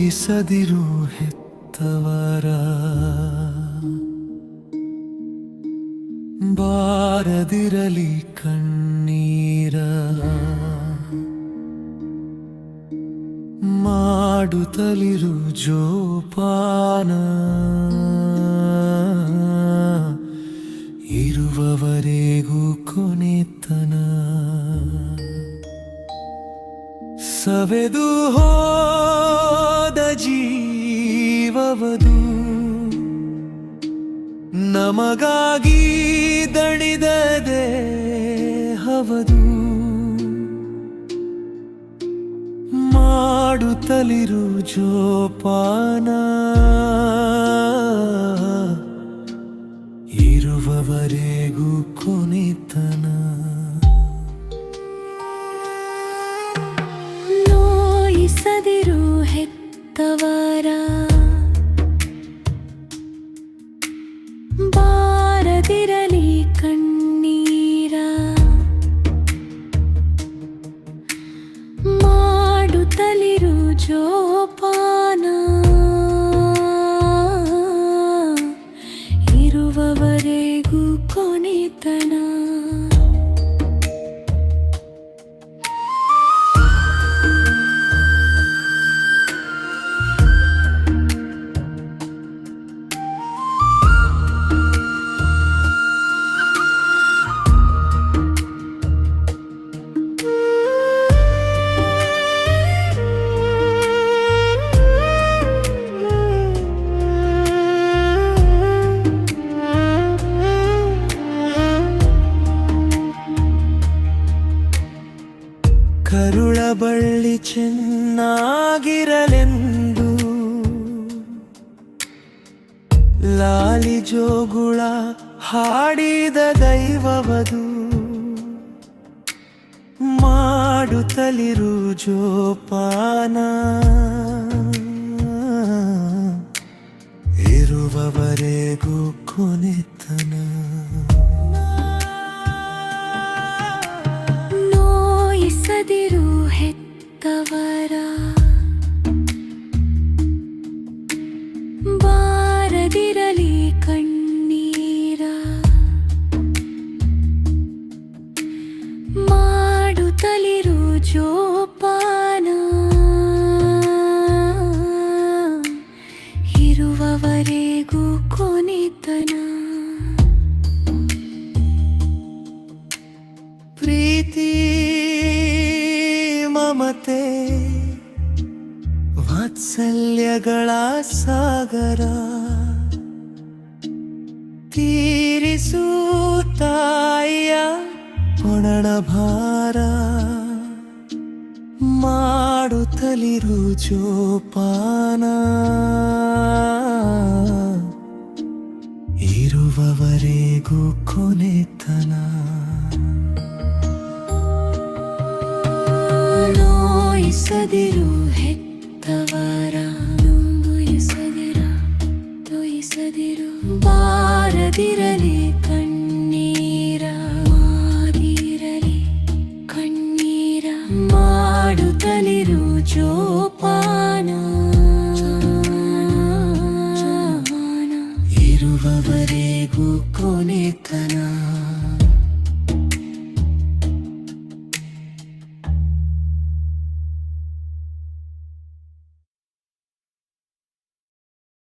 ನೋಯಿಸದಿರು ಹೆತ್ತವರ ಬಾರದಿರಲಿ ಕಣ್ಣೀರ ಮಾಡುತ್ತಲಿರು ಜೋಪಾನ ಇರುವವರೆಗೂ ಕೊನೆತನ ಸವೆದು ಹೋದ ಜೀವವದು ನಮಗಾಗಿ ದಣಿದ ದೇಹವದು ಮಾಡುತ್ತಲಿರು ಜೋಪಾನ ಇರುವವರೆಗೂ ಕೊನೆತನ ನೋಯಿಸದಿರು ಹೆತ್ತವರ ಬಾರದಿರಲಿ ಕಣ್ಣೀರ ಮಾಡುತ್ತಲಿರು ಜೋಪಾನ ಇರುವವರೆಗೂ ಕೊನೆತನ ಕರುಳ ಬಳ್ಳಿ ಚೆನ್ನಾಗಿರಲೆಂದು ಲಾಲಿ ಜೋಗುಳ ಹಾಡಿದ ದೈವವದು ಮಾಡುತ್ತಲಿರು ಜೋಪಾನ ಇರುವವರೆಗೂ ಕೊನೆತನ ನೋಯಿಸದಿರು ಹೆತ್ತವರ ಬಾರದಿರಲಿ ಕಣ್ಣೀರ ಮಾಡುತ್ತಲಿರು ಜೋಪಾನ ಇರುವವರೆಗೂ ಕೊನೆತನ ಪ್ರೀತಿ ಮಮತೆ ವಾತ್ಸಲ್ಯಗಳ ಸಾಗರ ತೀರಿಸು ತಾಯಿಯ ಒಣಣ ಭಾರ ಮಾಡುತ್ತಲಿರು ಜೋಪಾನ ಇರುವವರೆಗೂ ಕೊನೆತನ ನೋಯಿಸದಿರು ಹೆತ್ತವರ ನೋಯಿಸದಿರು ಬಾರದಿರಲಿ